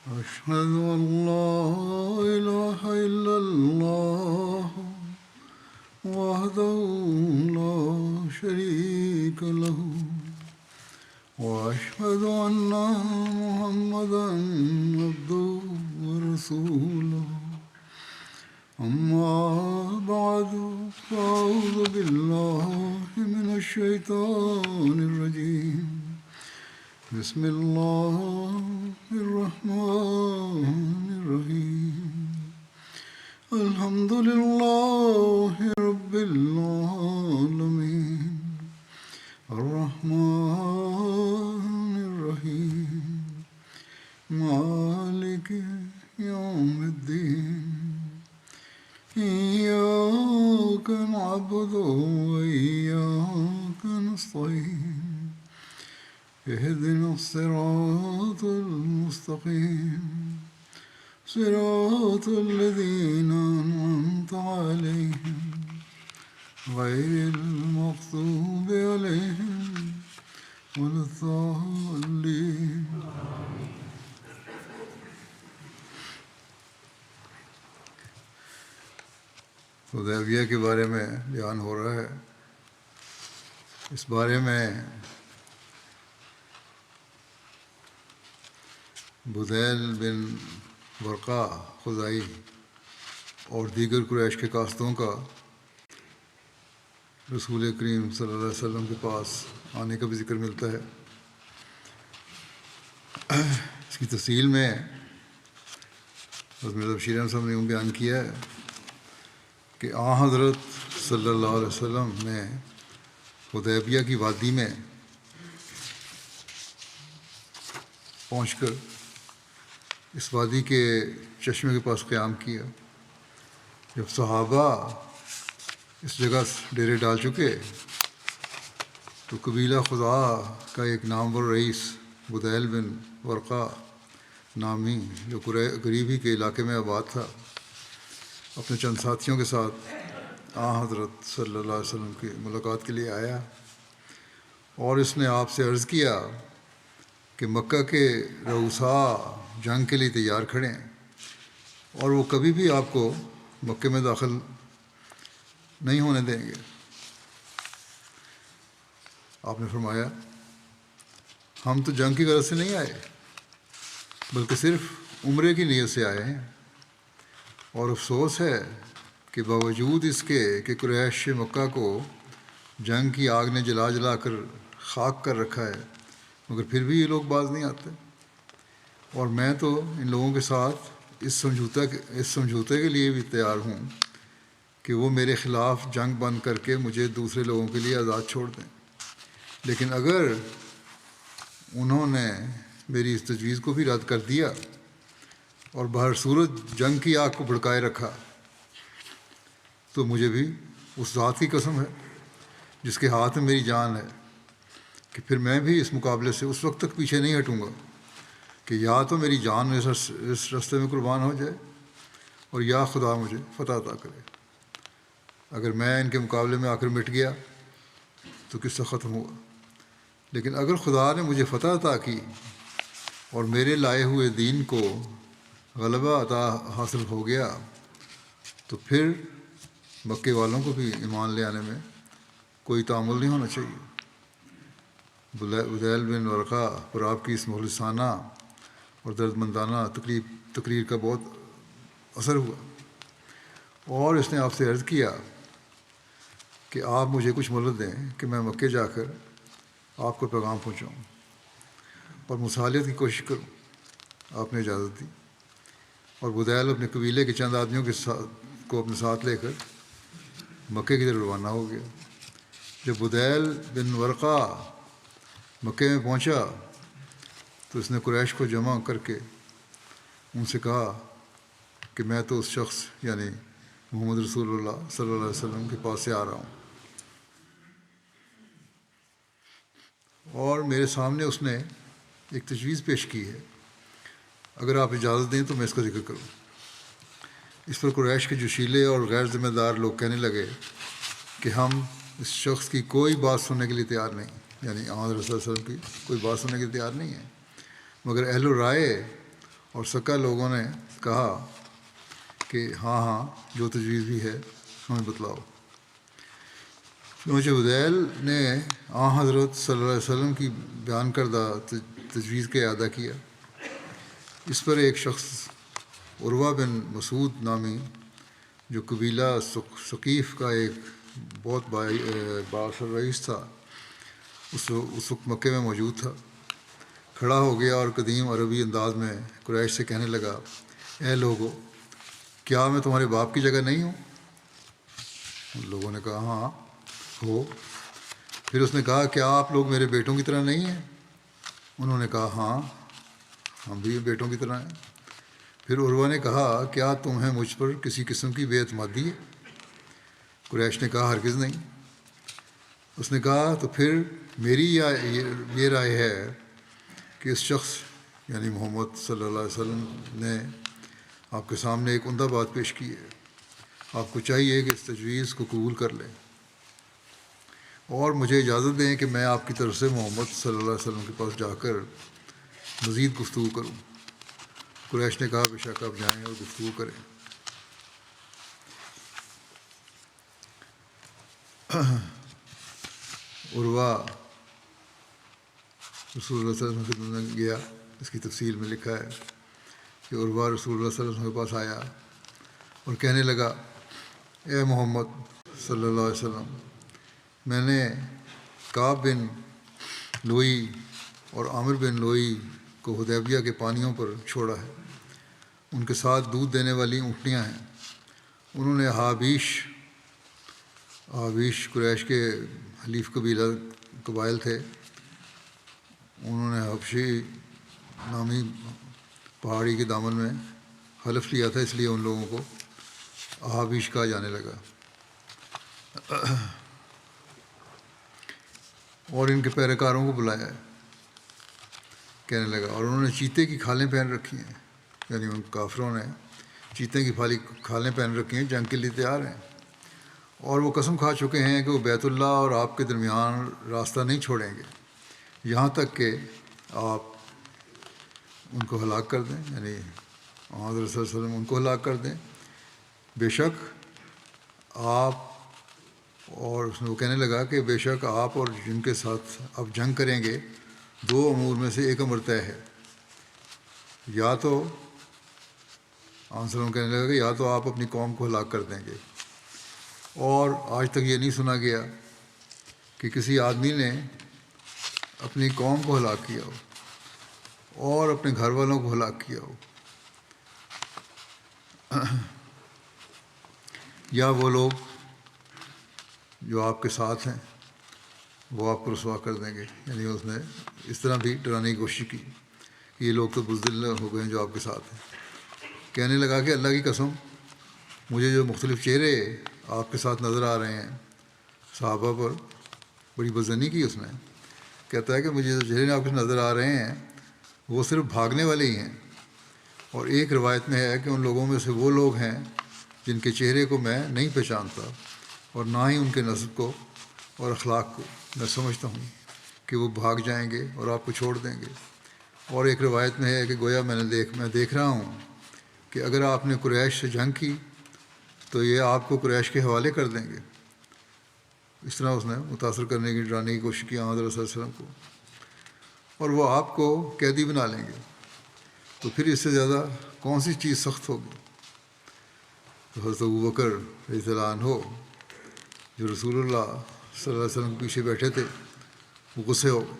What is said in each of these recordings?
أشهد أن لا إله إلا الله وحده لا شريك له وأشهد أن محمدا عبده ورسوله أما بعد فأعوذ بالله من الشيطان الرجيم بسم الله الرحمن الرحيم الحمد لله رب العالمين الرحمن الرحيم مالك يوم الدين إياك نعبد وإياك نستعين اهدنا الصراط المستقيم صراط الذين أنعمت عليهم غير المغضوب عليهم ولا الضالين. حدیبیہ کے بارے میں بیان ہو رہا ہے. اس بارے میں بدیل بن ورقا خزائی اور دیگر قریش کے قاصدوں کا رسول کریم صلی اللہ علیہ وسلم کے پاس آنے کا بھی ذکر ملتا ہے. اس کی تفصیل میں حضرت مرزا بشیر احمد صاحب نے یوں بیان کیا ہے کہ حضرت صلی اللہ علیہ وسلم نے حدیبیہ کی وادی میں پہنچ کر اس وادی کے چشمے کے پاس قیام کیا. جب صحابہ اس جگہ ڈیرے ڈال چکے تو قبیلہ خزاعہ کا ایک نامور رئیس بدیل بن ورقا نامی جو قریب ہی کے علاقے میں آباد تھا اپنے چند ساتھیوں کے ساتھ حضرت صلی اللہ علیہ وسلم کی ملاقات کے لیے آیا اور اس نے آپ سے عرض کیا کہ مکہ کے رؤساء جنگ کے لیے تیار کھڑے ہیں اور وہ کبھی بھی آپ کو مکے میں داخل نہیں ہونے دیں گے. آپ نے فرمایا ہم تو جنگ کی غرض سے نہیں آئے بلکہ صرف عمرے کی نیت سے آئے ہیں اور افسوس ہے کہ باوجود اس کے کہ قریش مکہ کو جنگ کی آگ نے جلا جلا کر خاک کر رکھا ہے مگر پھر بھی یہ لوگ باز نہیں آتے اور میں تو ان لوگوں کے ساتھ اس سمجھوتے کے لیے بھی تیار ہوں کہ وہ میرے خلاف جنگ بند کر کے مجھے دوسرے لوگوں کے لیے آزاد چھوڑ دیں. لیکن اگر انہوں نے میری اس تجویز کو بھی رد کر دیا اور بہر صورت جنگ کی آگ کو بھڑکائے رکھا تو مجھے بھی اس ذات کی قسم ہے جس کے ہاتھ میں میری جان ہے کہ پھر میں بھی اس مقابلے سے اس وقت تک پیچھے نہیں ہٹوں گا کہ یا تو میری جان اس راستے میں قربان ہو جائے اور یا خدا مجھے فتح عطا کرے. اگر میں ان کے مقابلے میں آ کر مٹ گیا تو قصہ ختم ہوا لیکن اگر خدا نے مجھے فتح عطا کی اور میرے لائے ہوئے دین کو غلبہ عطا حاصل ہو گیا تو پھر مکے والوں کو بھی ایمان لے آنے میں کوئی تعامل نہیں ہونا چاہیے. بدیل بن ورقا پر آپ کی اس مخلصانہ اور درد مندانہ تقریر کا بہت اثر ہوا اور اس نے آپ سے عرض کیا کہ آپ مجھے کچھ مہلت دیں کہ میں مکے جا کر آپ کو پیغام پہنچاؤں اور مصالحت کی کوشش کروں. آپ نے اجازت دی اور بدیل اپنے قبیلے کے چند آدمیوں کو اپنے ساتھ لے کر مکے کی طرف روانہ ہو گیا. جب بدیل بن ورقا مکے میں پہنچا تو اس نے قریش کو جمع کر کے ان سے کہا کہ میں تو اس شخص یعنی محمد رسول اللہ صلی اللہ علیہ وسلم کے پاس سے آ رہا ہوں اور میرے سامنے اس نے ایک تجویز پیش کی ہے. اگر آپ اجازت دیں تو میں اس کا ذکر کروں. اس پر قریش کے جوشیلے اور غیر ذمہ دار لوگ کہنے لگے کہ ہم اس شخص کی کوئی بات سننے کے لیے تیار نہیں، یعنی آمد رسول اللہ علیہ وسلم کی کوئی بات سننے کے لیے تیار نہیں ہے، مگر اہل و رائے اور سکا لوگوں نے کہا کہ ہاں ہاں جو تجویز بھی ہے ہمیں بتلاؤ۔ چنانچہ حذیل نے حضرت صلی اللہ علیہ وسلم کی بیان کردہ تجویز کا اعادہ کیا۔ اس پر ایک شخص عروہ بن مسعود نامی جو قبیلہ ثقیف کا ایک بہت بااثر رئیس تھا، اس وقت مکے میں موجود تھا، کھڑا ہو گیا اور قدیم عربی انداز میں قریش سے کہنے لگا، اے لوگو، کیا میں تمہارے باپ کی جگہ نہیں ہوں؟ ان لوگوں نے کہا ہاں ہو۔ پھر اس نے کہا، کیا آپ لوگ میرے بیٹوں کی طرح نہیں ہیں؟ انہوں نے کہا ہاں ہم بھی بیٹوں کی طرح ہیں۔ پھر عروہ نے کہا، کیا تمہیں مجھ پر کسی قسم کی بے اعتمادی ہے؟ قریش نے کہا ہرگز نہیں۔ اس نے کہا تو پھر میری یہ رائے ہے کہ اس شخص یعنی محمد صلی اللہ علیہ وسلم نے آپ کے سامنے ایک عمدہ بات پیش کی ہے، آپ کو چاہیے کہ اس تجویز کو قبول کر لیں اور مجھے اجازت دیں کہ میں آپ کی طرف سے محمد صلی اللہ علیہ وسلم کے پاس جا کر مزید گفتگو کروں۔ قریش نے کہا بے شک آپ جائیں اور گفتگو کریں۔ عروہ رسول اللہ صلی اللہ علیہ وسلم کی خدمت میں گیا۔ اس کی تفصیل میں لکھا ہے کہ عروہ رسول اللہ صلی اللہ علیہ وسلم کے پاس آیا اور کہنے لگا، اے محمد صلی اللہ علیہ وسلم، میں نے کعب بن لوئی اور عامر بن لوئی کو حدیبیہ کے پانیوں پر چھوڑا ہے، ان کے ساتھ دودھ دینے والی اونٹنیاں ہیں۔ انہوں نے حابیش قریش کے حلیف قبائل تھے، انہوں نے حبشی نامی پہاڑی کے دامن میں حلف لیا تھا، اس لیے ان لوگوں کو احابیش کہا جانے لگا، اور ان کے پیروکاروں کو بلایا ہے، کہنے لگا، اور انہوں نے چیتے کی کھالیں پہن رکھی ہیں، یعنی ان کافروں نے چیتے کی کھالیں پہن رکھی ہیں، جنگ کے لیے تیار ہیں، اور وہ قسم کھا چکے ہیں کہ وہ بیت اللہ اور آپ کے درمیان راستہ نہیں چھوڑیں گے یہاں تک کہ آپ ان کو ہلاک کر دیں، یعنی حضرت صلی اللہ علیہ وسلم ان کو ہلاک کر دیں۔ بے شک آپ، اور اس نے وہ کہنے لگا کہ بے شک آپ اور جن کے ساتھ آپ جنگ کریں گے، دو امور میں سے ایک امر طے ہے، یا تو وسلم کہنے لگا کہ یا تو آپ اپنی قوم کو ہلاک کر دیں گے، اور آج تک یہ نہیں سنا گیا کہ کسی آدمی نے اپنی قوم کو ہلاک کیا ہو اور اپنے گھر والوں کو ہلاک کیا ہو، یا وہ لوگ جو آپ کے ساتھ ہیں وہ آپ کو رسوا کر دیں گے، یعنی اس نے اس طرح بھی ڈرانے کی کوشش کی کہ یہ لوگ تو بزدل ہو گئے ہیں جو آپ کے ساتھ ہیں۔ کہنے لگا کہ اللہ کی قسم، مجھے جو مختلف چہرے آپ کے ساتھ نظر آ رہے ہیں، صحابہ پر بڑی بدظنی کی اس نے، کہتا ہے کہ مجھے جو چہرے آپ کے نظر آ رہے ہیں وہ صرف بھاگنے والے ہی ہیں، اور ایک روایت میں ہے کہ ان لوگوں میں سے وہ لوگ ہیں جن کے چہرے کو میں نہیں پہچانتا اور نہ ہی ان کے نسب کو اور اخلاق کو، میں سمجھتا ہوں کہ وہ بھاگ جائیں گے اور آپ کو چھوڑ دیں گے۔ اور ایک روایت میں ہے کہ گویا میں دیکھ رہا ہوں کہ اگر آپ نے قریش سے جنگ کی تو یہ آپ کو قریش کے حوالے کر دیں گے۔ اس طرح اس نے متاثر کرنے کی، ڈرانے کی کوشش کی حضرت صلی اللہ علیہ وسلم کو، اور وہ آپ کو قیدی بنا لیں گے، تو پھر اس سے زیادہ کون سی چیز سخت ہوگی؟ تو حضرت ابوبکر رضی اللہ عنہ جو رسول اللہ صلی اللہ علیہ وسلم کے پیچھے بیٹھے تھے، وہ غصے ہو گئے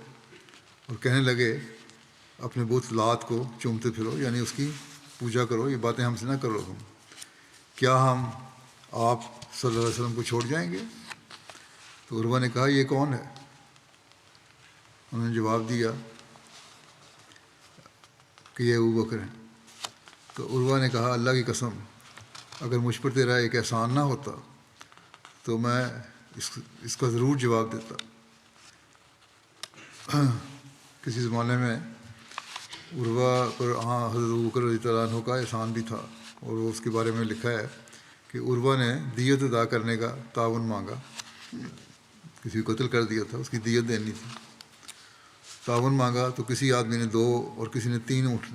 اور کہنے لگے، اپنے بت لات کو چومتے پھرو، یعنی اس کی پوجا کرو، یہ باتیں ہم سے نہ کرو تم، کیا ہم آپ صلی اللہ علیہ وسلم کو چھوڑ جائیں گے؟ تو عروہ نے کہا یہ کون ہے؟ انہوں نے جواب دیا کہ یہ ابوبکر ہیں۔ تو عروہ نے کہا اللہ کی قسم، اگر مجھ پر تیرا ایک احسان نہ ہوتا تو میں اس کا ضرور جواب دیتا۔ کسی زمانے میں عروہ پر حضرت ابوبکر رضی اللہ عنہ کا احسان بھی تھا، اور وہ اس کے بارے میں لکھا ہے کہ عروہ نے دیت ادا کرنے کا تعاون مانگا، کسی کو قتل کر دیا تھا، اس کی دیت دینی تھی، تعاون مانگا تو کسی آدمی نے 2 اور کسی نے 3 اونٹ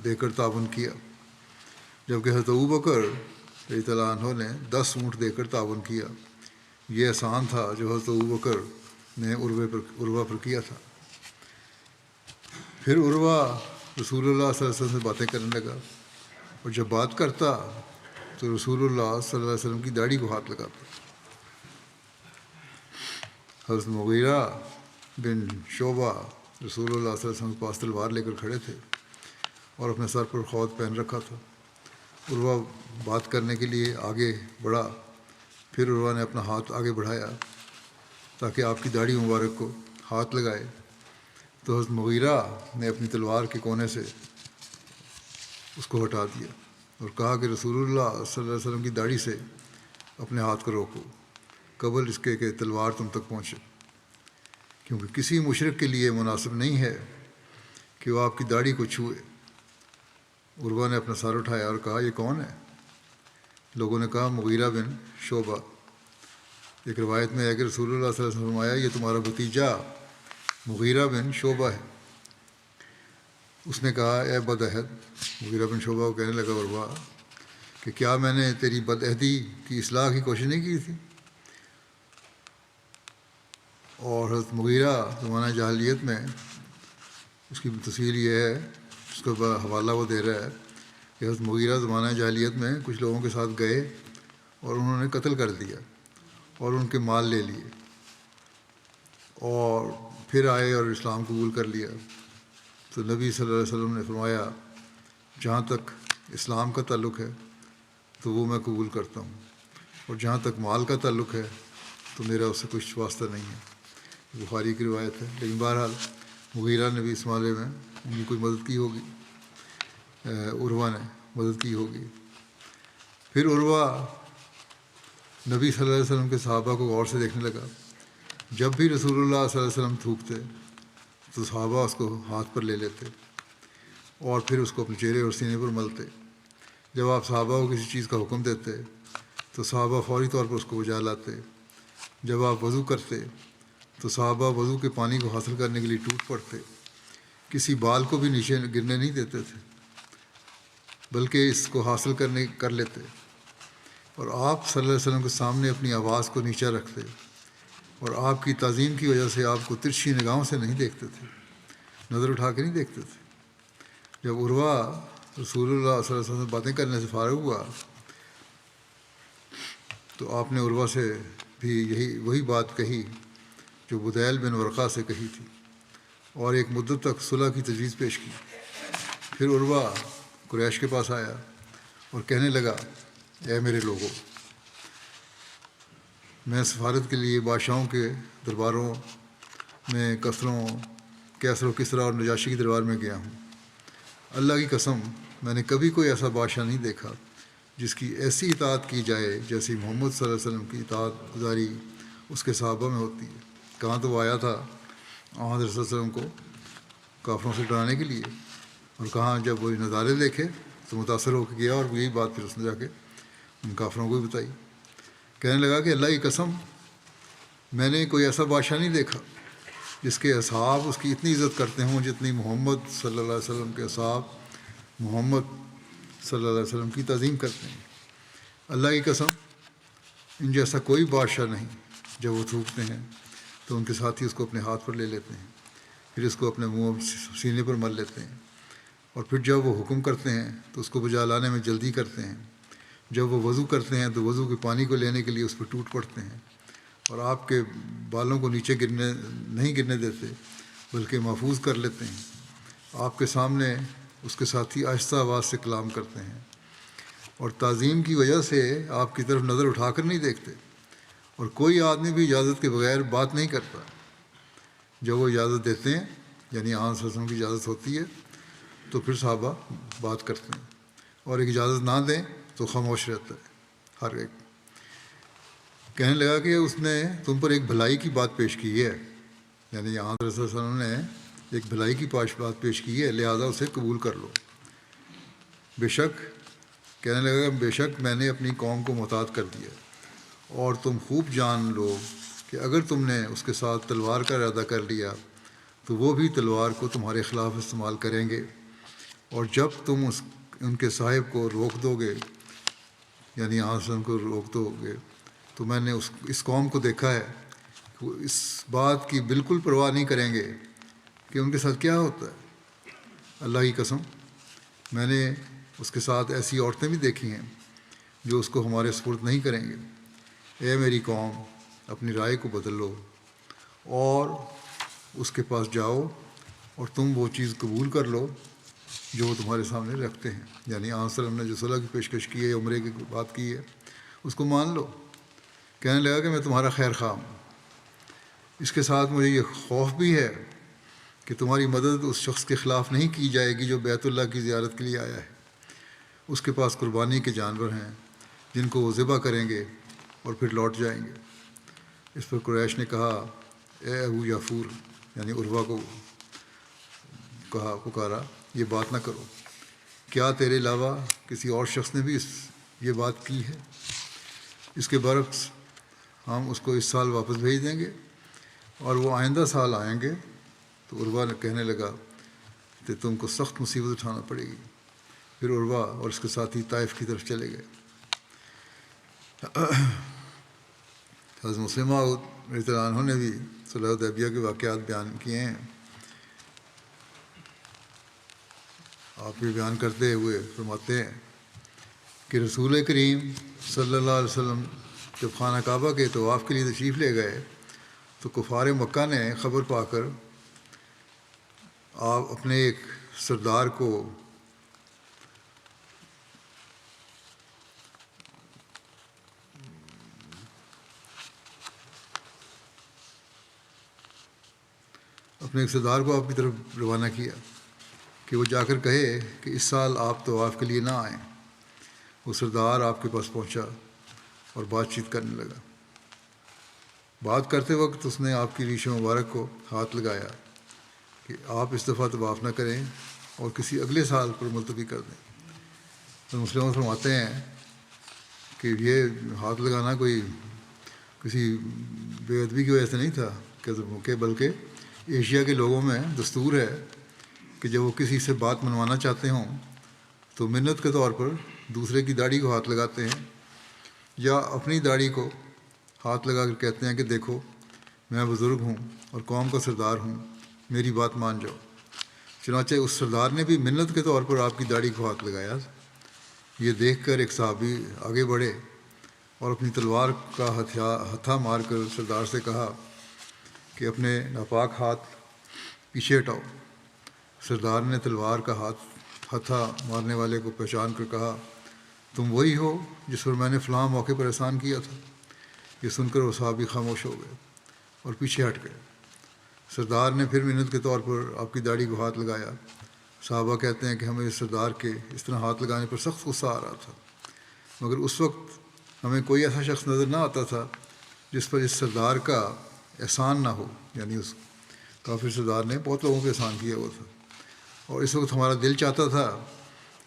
دے کر تعاون کیا، جبکہ حضرت ابوبکر رضی اللہ عنہ نے 10 اونٹ دے کر تعاون کیا۔ یہ احسان تھا جو حضرت ابوبکر نے عروہ پر کیا تھا۔ پھر عروہ رسول اللہ صلی اللہ علیہ وسلم سے باتیں کرنے لگا، اور جب بات کرتا تو رسول اللہ صلی اللہ علیہ وسلم کی داڑھی کو ہاتھ لگاتا۔ حضرت مغیرہ بن شعبہ رسول اللہ صلی اللہ علیہ وسلم کے پاس تلوار لے کر کھڑے تھے اور اپنے سر پر خوات پہن رکھا تھا۔ عروہ بات کرنے کے لیے آگے بڑھا، پھر عروہ نے اپنا ہاتھ آگے بڑھایا تاکہ آپ کی داڑھی مبارک کو ہاتھ لگائے، تو حضرت مغیرہ نے اپنی تلوار کے کونے سے اس کو ہٹا دیا اور کہا کہ رسول اللہ صلی اللہ علیہ وسلم کی داڑھی سے اپنے ہاتھ کو روکو قبل اس کے کہ تلوار تم تک پہنچے، کیونکہ کسی مشرک کے لیے مناسب نہیں ہے کہ وہ آپ کی داڑھی کو چھوئے۔ عروہ نے اپنا سر اٹھایا اور کہا یہ کون ہے؟ لوگوں نے کہا مغیرہ بن شعبہ۔ ایک روایت میں ہے کہ رسول اللہ صلی اللہ علیہ وسلم فرمایا یہ تمہارا بھتیجا مغیرہ بن شعبہ ہے۔ اس نے کہا اے بد عہد، مغیرہ بن شعبہ کو کہنے لگا عروہ کہ کیا میں نے تیری بد عہدی کی اصلاح کی کوشش نہیں کی تھی؟ اور حضرت مغیرہ زمانہ جاہلیت میں اس کی تفصیل یہ ہے، اس کا حوالہ وہ دے رہا ہے کہ حضرت مغیرہ زمانہ جاہلیت میں کچھ لوگوں کے ساتھ گئے اور انہوں نے قتل کر دیا اور ان کے مال لے لیے، اور پھر آئے اور اسلام قبول کر لیا۔ تو نبی صلی اللہ علیہ وسلم نے فرمایا جہاں تک اسلام کا تعلق ہے تو وہ میں قبول کرتا ہوں، اور جہاں تک مال کا تعلق ہے تو میرا اس سے کچھ واسطہ نہیں ہے۔ بخاری کی روایت ہے، لیکن بہرحال مغیرہ نے بھی اس معاملے میں ان کی کوئی مدد کی ہوگی، عروہ نے مدد کی ہوگی۔ پھر عروہ نبی صلی اللہ علیہ وسلم کے صحابہ کو غور سے دیکھنے لگا۔ جب بھی رسول اللہ صلی اللہ علیہ وسلم تھوکتے تو صحابہ اس کو ہاتھ پر لے لیتے اور پھر اس کو اپنے چہرے اور سینے پر ملتے۔ جب آپ صحابہ کو کسی چیز کا حکم دیتے تو صحابہ فوری طور پر اس کو بجا لاتے۔ جب آپ وضو کرتے تو صحابہ وضو کے پانی کو حاصل کرنے کے لیے ٹوٹ پڑتے، کسی بال کو بھی نیچے گرنے نہیں دیتے تھے بلکہ اس کو حاصل کر لیتے، اور آپ صلی اللہ علیہ وسلم کے سامنے اپنی آواز کو نیچا رکھتے، اور آپ کی تعظیم کی وجہ سے آپ کو ترچھی نگاہوں سے نہیں دیکھتے تھے، نظر اٹھا کے نہیں دیکھتے تھے۔ جب عروہ رسول اللہ صلی اللہ علیہ وسلم سے باتیں کرنے سے فارغ ہوا تو آپ نے عروہ سے بھی وہی بات کہی جو بدیل بن ورقہ سے کہی تھی، اور ایک مدت تک صلح کی تجویز پیش کی۔ پھر عروہ قریش کے پاس آیا اور کہنے لگا اے میرے لوگوں، میں سفارت کے لیے بادشاہوں کے درباروں میں کیسر و کسریٰ اور نجاشی کے دربار میں گیا ہوں۔ اللہ کی قسم میں نے کبھی کوئی ایسا بادشاہ نہیں دیکھا جس کی ایسی اطاعت کی جائے جیسی محمد صلی اللہ علیہ وسلم کی اطاعت گزاری اس کے صحابہ میں ہوتی ہے۔ کہاں تو وہ آیا تھا حضرت صلی اللہ علیہ وسلم کو کافروں سے ڈرانے کے لیے، اور کہاں جب وہ نظارے دیکھے تو متاثر ہو کے گیا، اور یہی بات پھر اس نے جا کے ان کافروں کو بھی بتائی۔ کہنے لگا کہ اللہ کی قسم میں نے کوئی ایسا بادشاہ نہیں دیکھا جس کے اصحاب اس کی اتنی عزت کرتے ہوں جتنی محمد صلی اللہ علیہ وسلم کے اصحاب محمد صلی اللہ علیہ وسلم کی تعظیم کرتے ہیں۔ اللہ کی قسم ان جیسا کوئی بادشاہ نہیں۔ جب وہ تھوکتے ہیں تو ان کے ساتھی اس کو اپنے ہاتھ پر لے لیتے ہیں، پھر اس کو اپنے منہ سینے پر مل لیتے ہیں، اور پھر جب وہ حکم کرتے ہیں تو اس کو بجا لانے میں جلدی کرتے ہیں۔ جب وہ وضو کرتے ہیں تو وضو کے پانی کو لینے کے لیے اس پر ٹوٹ پڑتے ہیں، اور آپ کے بالوں کو نیچے نہیں گرنے دیتے بلکہ محفوظ کر لیتے ہیں۔ آپ کے سامنے اس کے ساتھی آہستہ آواز سے کلام کرتے ہیں، اور تعظیم کی وجہ سے آپ کی طرف نظر اٹھا کر نہیں دیکھتے، اور کوئی آدمی بھی اجازت کے بغیر بات نہیں کرتا۔ جب وہ اجازت دیتے ہیں یعنی آن صلی اللہ علیہ وسلم کی اجازت ہوتی ہے تو پھر صحابہ بات کرتے ہیں، اور ایک اجازت نہ دیں تو خاموش رہتا ہے ہر ایک۔ کہنے لگا کہ اس نے تم پر ایک بھلائی کی بات پیش کی ہے، یعنی آن صلی اللہ علیہ وسلم نے ایک بھلائی کی بات پیش کی ہے، لہذا اسے قبول کر لو۔ بے شک کہنے لگا بے شک میں نے اپنی قوم کو محتاط کر دیا، اور تم خوب جان لو کہ اگر تم نے اس کے ساتھ تلوار کا ارادہ کر لیا تو وہ بھی تلوار کو تمہارے خلاف استعمال کریں گے، اور جب تم ان کے صاحب کو روک دو گے، یعنی آسن کو روک دو گے، تو میں نے اس قوم کو دیکھا ہے کہ وہ اس بات کی بالکل پرواہ نہیں کریں گے کہ ان کے ساتھ کیا ہوتا ہے۔ اللہ کی قسم، میں نے اس کے ساتھ ایسی عورتیں بھی دیکھی ہیں جو اس کو ہمارے سپرد نہیں کریں گے۔ اے میری قوم، اپنی رائے کو بدل لو اور اس کے پاس جاؤ اور تم وہ چیز قبول کر لو جو وہ تمہارے سامنے رکھتے ہیں، یعنی آن وسلم نے جو صلح کی پیشکش کی ہے، عمرے کی بات کی ہے، اس کو مان لو۔ کہنے لگا کہ میں تمہارا خیر خواہ ہوں، اس کے ساتھ مجھے یہ خوف بھی ہے کہ تمہاری مدد اس شخص کے خلاف نہیں کی جائے گی جو بیت اللہ کی زیارت کے لیے آیا ہے۔ اس کے پاس قربانی کے جانور ہیں جن کو وہ ذبح کریں گے اور پھر لوٹ جائیں گے۔ اس پر قریش نے کہا، اے ابو یافور، یعنی عروہ کو کہا، پکارا، یہ بات نہ کرو، کیا تیرے علاوہ کسی اور شخص نے بھی یہ بات کی ہے؟ اس کے برعکس ہم اس کو اس سال واپس بھیج دیں گے اور وہ آئندہ سال آئیں گے۔ تو عروہ نے کہنے لگا کہ تم کو سخت مصیبت اٹھانا پڑے گی۔ پھر عروہ اور اس کے ساتھی طائف کی طرف چلے گئے۔ حضرت مسلم موعود رضی اللہ عنہ نے بھی صلح حدیبیہ کے واقعات بیان کیے ہیں۔ آپ بھی بیان کرتے ہوئے فرماتے ہیں کہ رسول کریم صلی اللہ علیہ وسلم جب خانہ کعبہ کے طواف کے لیے تشریف لے گئے تو کفار مکہ نے خبر پا کر آپ اپنے ایک سردار کو آپ کی طرف روانہ کیا کہ وہ جا کر کہے کہ اس سال آپ طواف کے لیے نہ آئیں۔ وہ سردار آپ کے پاس پہنچا اور بات چیت کرنے لگا۔ بات کرتے وقت اس نے آپ کی ریش مبارک کو ہاتھ لگایا کہ آپ اس دفعہ طواف نہ کریں اور کسی اگلے سال پر ملتوی کر دیں۔ تو مسلمان فرماتے ہیں کہ یہ ہاتھ لگانا کوئی کسی بے ادبی کی وجہ سے نہیں تھا کہ بلکہ ایشیا کے لوگوں میں دستور ہے کہ جب وہ کسی سے بات منوانا چاہتے ہوں تو منت کے طور پر دوسرے کی داڑھی کو ہاتھ لگاتے ہیں یا اپنی داڑھی کو ہاتھ لگا کر کہتے ہیں کہ دیکھو میں بزرگ ہوں اور قوم کا سردار ہوں، میری بات مان جاؤ۔ چنانچہ اس سردار نے بھی منت کے طور پر آپ کی داڑھی کو ہاتھ لگایا۔ یہ دیکھ کر ایک صحابی آگے بڑھے اور اپنی تلوار کا ہتھا مار کر سردار سے کہا کہ اپنے ناپاک ہاتھ پیچھے ہٹاؤ۔ سردار نے تلوار کا ہتھا مارنے والے کو پہچان کر کہا، تم وہی ہو جس پر میں نے فلاں موقع پر احسان کیا تھا۔ یہ سن کر وہ صحابی خاموش ہو گئے اور پیچھے ہٹ گئے۔ سردار نے پھر منت کے طور پر آپ کی داڑھی کو ہاتھ لگایا۔ صحابہ کہتے ہیں کہ ہمیں اس سردار کے اس طرح ہاتھ لگانے پر سخت غصہ آ رہا تھا، مگر اس وقت ہمیں کوئی ایسا شخص نظر نہ آتا تھا جس پر اس سردار کا احسان نہ ہو، یعنی اس کافر سردار نے بہت لوگوں پہ احسان کیا ہوا تھا، اور اس وقت ہمارا دل چاہتا تھا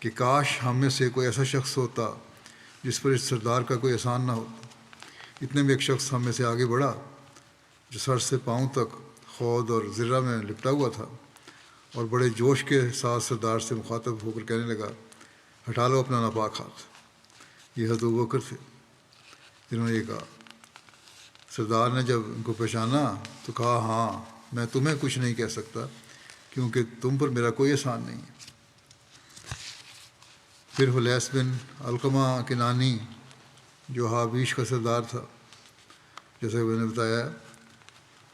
کہ کاش ہم میں سے کوئی ایسا شخص ہوتا جس پر اس سردار کا کوئی احسان نہ ہوتا۔ اتنے میں ایک شخص ہم میں سے آگے بڑھا جو سر سے پاؤں تک خود اور ذرہ میں لپٹا ہوا تھا اور بڑے جوش کے ساتھ سردار سے مخاطب ہو کر کہنے لگا، ہٹا لو اپنا ناپاک ہاتھ۔ یہ حضرت ابوبکر تھے جنہوں نے یہ کہا۔ سردار نے جب ان کو پہچانا تو کہا، ہاں میں تمہیں کچھ نہیں کہہ سکتا کیونکہ تم پر میرا کوئی احسان نہیں ہے۔ پھر حلیس بن علقمہ کنانی جو حابیش کا سردار تھا، جیسا کہ میں نے بتایا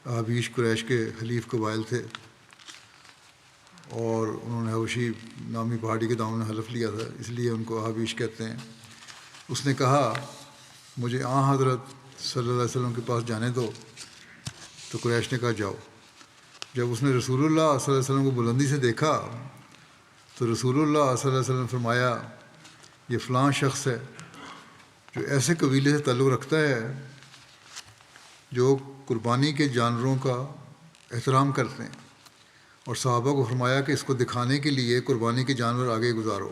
حابیش قریش کے حلیف قبائل تھے اور انہوں نے حبشی نامی پہاڑی کے دامن میں حلف لیا تھا، اس لیے ان کو حابیش کہتے ہیں۔ اس نے کہا، مجھے حضرت صلی اللہ علیہ وسلم کے پاس جانے دو۔ تو قریش نے کہا، جاؤ۔ جب اس نے رسول اللہ صلی اللہ علیہ وسلم کو بلندی سے دیکھا تو رسول اللہ صلی اللہ علیہ وسلم نے فرمایا، یہ فلاں شخص ہے جو ایسے قبیلے سے تعلق رکھتا ہے جو قربانی کے جانوروں کا احترام کرتے ہیں، اور صحابہ کو فرمایا کہ اس کو دکھانے کے لیے قربانی کے جانور آگے گزارو۔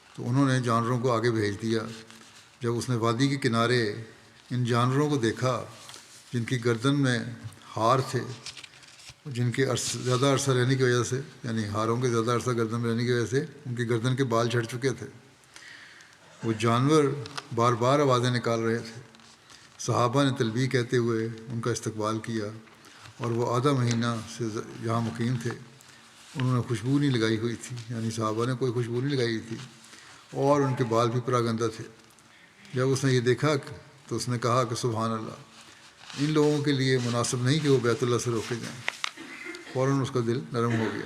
تو انہوں نے جانوروں کو آگے بھیج دیا۔ جب اس نے وادی کے کنارے ان جانوروں کو دیکھا جن کی گردن میں ہار تھے جن کے زیادہ عرصہ رہنے کی وجہ سے، یعنی ہاروں کے زیادہ عرصہ گردن میں رہنے کی وجہ سے ان کی گردن کے بال جھڑ چکے تھے۔ وہ جانور بار بار آوازیں نکال رہے تھے۔ صحابہ نے تلبیہ کہتے ہوئے ان کا استقبال کیا، اور وہ آدھا مہینہ سے جہاں مقیم تھے انہوں نے خوشبو نہیں لگائی ہوئی تھی، یعنی صحابہ نے کوئی خوشبو نہیں لگائی ہوئی تھی، اور ان کے بال بھی پراگندہ تھے۔ جب اس نے یہ دیکھا تو اس نے کہا کہ سبحان اللہ، ان لوگوں کے لیے مناسب نہیں کہ وہ بیت اللہ سے روکے جائیں۔ فوراً اس کا دل نرم ہو گیا۔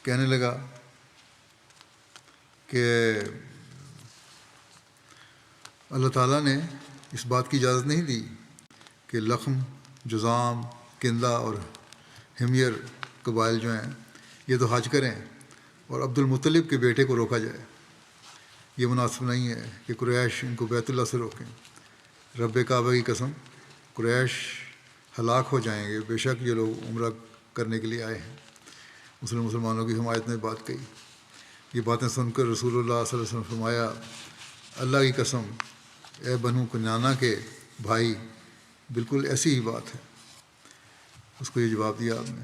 کہنے لگا کہ اللہ تعالیٰ نے اس بات کی اجازت نہیں دی کہ لخم، جذام، کندہ اور حمیر قبائل جو ہیں یہ تو حج کریں اور عبد المطلب کے بیٹے کو روکا جائے۔ یہ مناسب نہیں ہے کہ قریش ان کو بیت اللہ سے روکیں۔ رب کعبہ کی قسم، قریش ہلاک ہو جائیں گے، بے شک یہ لوگ عمرہ کرنے کے لیے آئے ہیں۔ مسلمانوں کی حمایت نے بات کہی۔ یہ باتیں سن کر رسول اللہ صلی اللہ علیہ وسلم نے فرمایا، اللہ کی قسم اے بنو کنانہ کے بھائی، بالکل ایسی ہی بات ہے۔ اس کو یہ جواب دیا آپ نے۔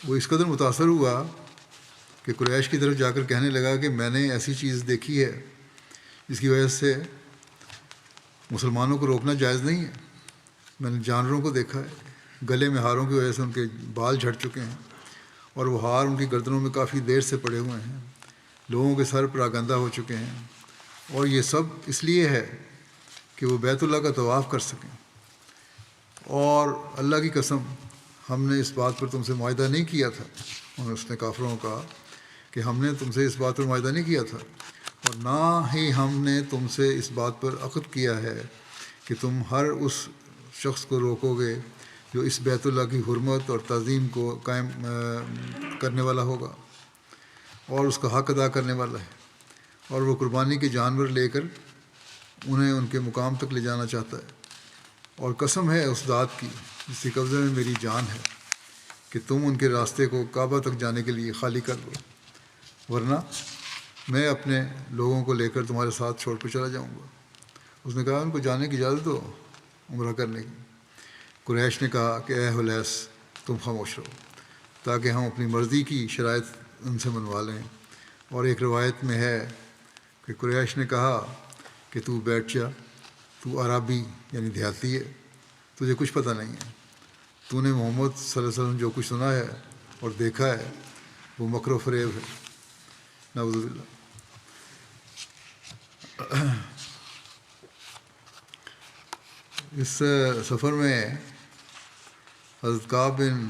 وہ اس قدر متاثر ہوا کہ قریش کی طرف جا کر کہنے لگا کہ میں نے ایسی چیز دیکھی ہے جس کی وجہ سے مسلمانوں کو روکنا جائز نہیں ہے۔ میں نے جانوروں کو دیکھا ہے، گلے میں ہاروں کی وجہ سے ان کے بال جھڑ چکے ہیں، اور وہ ہار ان کی گردنوں میں کافی دیر سے پڑے ہوئے ہیں، لوگوں کے سر پراگندہ ہو چکے ہیں، اور یہ سب اس لیے ہے کہ وہ بیت اللہ کا طواف کر سکیں۔ اور اللہ کی قسم ہم نے اس بات پر تم سے معاہدہ نہیں کیا تھا، اور اس نے کافروں کو کہا کہ ہم نے تم سے اس بات پر معاہدہ نہیں کیا تھا، اور نہ ہی ہم نے تم سے اس بات پر عقد کیا ہے کہ تم ہر اس شخص کو روکو گے جو اس بیت اللہ کی حرمت اور تعظیم کو قائم کرنے والا ہوگا اور اس کا حق ادا کرنے والا ہے، اور وہ قربانی کے جانور لے کر انہیں ان کے مقام تک لے جانا چاہتا ہے۔ اور قسم ہے اس ذات کی جس کے قبضے میں میری جان ہے کہ تم ان کے راستے کو کعبہ تک جانے کے لیے خالی کر دو، ورنہ میں اپنے لوگوں کو لے کر تمہارے ساتھ چھوڑ کر چلا جاؤں گا۔ اس نے کہا ان کو جانے کی اجازت دو عمرہ کرنے کی۔ قریش نے کہا کہ اے حلیس، تم خاموش رہو تاکہ ہم اپنی مرضی کی شرائط ان سے منوا لیں۔ اور ایک روایت میں ہے کہ قریش نے کہا کہ تو بیٹھ جا، تو عربی یعنی دیہاتی ہے، تجھے کچھ پتہ نہیں ہے، تو نے محمد صلی اللہ علیہ وسلم جو کچھ سنا ہے اور دیکھا ہے وہ مکر و فریب ہے، نعوذ باللہ۔ اس سفر میں حضرت کعب بن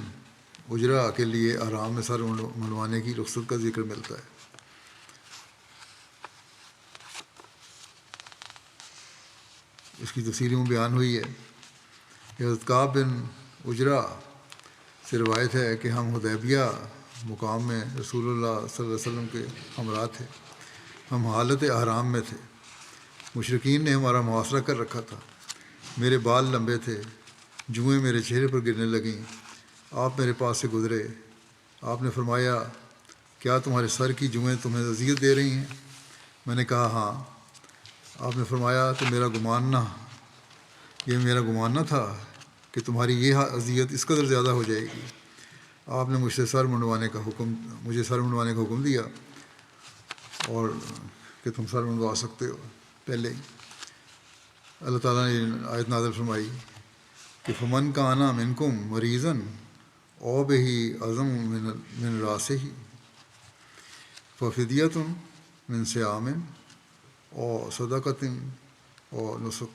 عجرہ کے لیے آرام میں سر منڈوانے کی رخصت کا ذکر ملتا ہے۔ اس کی تفصیل میں بیان ہوئی ہے کہ حضرت کعب بن عجرہ سے روایت ہے کہ ہم حدیبیہ مقام میں رسول اللہ صلی اللہ علیہ وسلم کے ہمراہ تھے۔ ہم حالت احرام میں تھے، مشرکین نے ہمارا محاصرہ کر رکھا تھا، میرے بال لمبے تھے، جوئیں میرے چہرے پر گرنے لگیں۔ آپ میرے پاس سے گزرے، آپ نے فرمایا کیا تمہارے سر کی جوئیں تمہیں اذیت دے رہی ہیں؟ میں نے کہا ہاں۔ آپ نے فرمایا تو میرا گمان نہ تھا کہ تمہاری یہ اذیت اس قدر زیادہ ہو جائے گی۔ آپ نے مجھے سر منڈوانے کا حکم دیا اور کہ تم سر منڈوا سکتے ہو پہلے ہی۔ اللہ تعالیٰ نے آیت نازل فرمائی کہ فمن کان منکم مریضا او بہ عظم من راسہ ففدیۃ من صیام او صدقۃ او نسک۔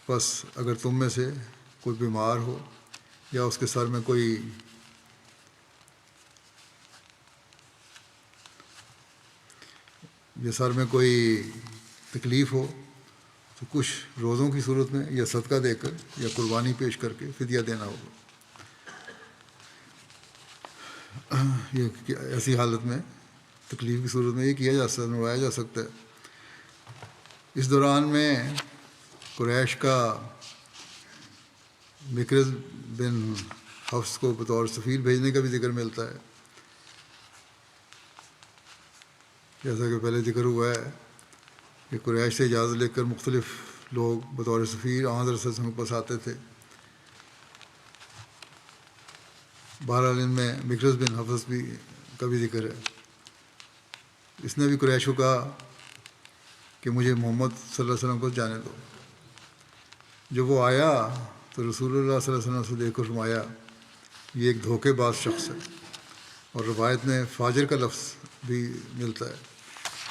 بس اگر تم میں سے کوئی بیمار ہو یا اس کے سر میں کوئی تکلیف ہو تو کچھ روزوں کی صورت میں یا صدقہ دے کر یا قربانی پیش کر کے فدیہ دینا ہوگا۔ یہ ایسی حالت میں تکلیف کی صورت میں یہ نمایا جا سکتا ہے۔ اس دوران میں قریش کا مکرز بن حفص کو بطور سفیر بھیجنے کا بھی ذکر ملتا ہے، جیسا کہ پہلے ذکر ہوا ہے کہ قریش سے اجازت لے کر مختلف لوگ بطور سفیر حضرت صلی اللہ علیہ وسلم کے پاس آتے تھے. بہرحال ان میں مکرز بن حفص بھی کا بھی ذکر ہے. اس نے بھی قریش کو کہا کہ مجھے محمد صلی اللہ علیہ وسلم کو جانے دو. جب وہ آیا تو رسول اللہ صلی اللہ علیہ وسلم سے دیکھ کر فرمایا یہ ایک دھوکے باز شخص ہے. اور روایت میں فاجر کا لفظ بھی ملتا ہے.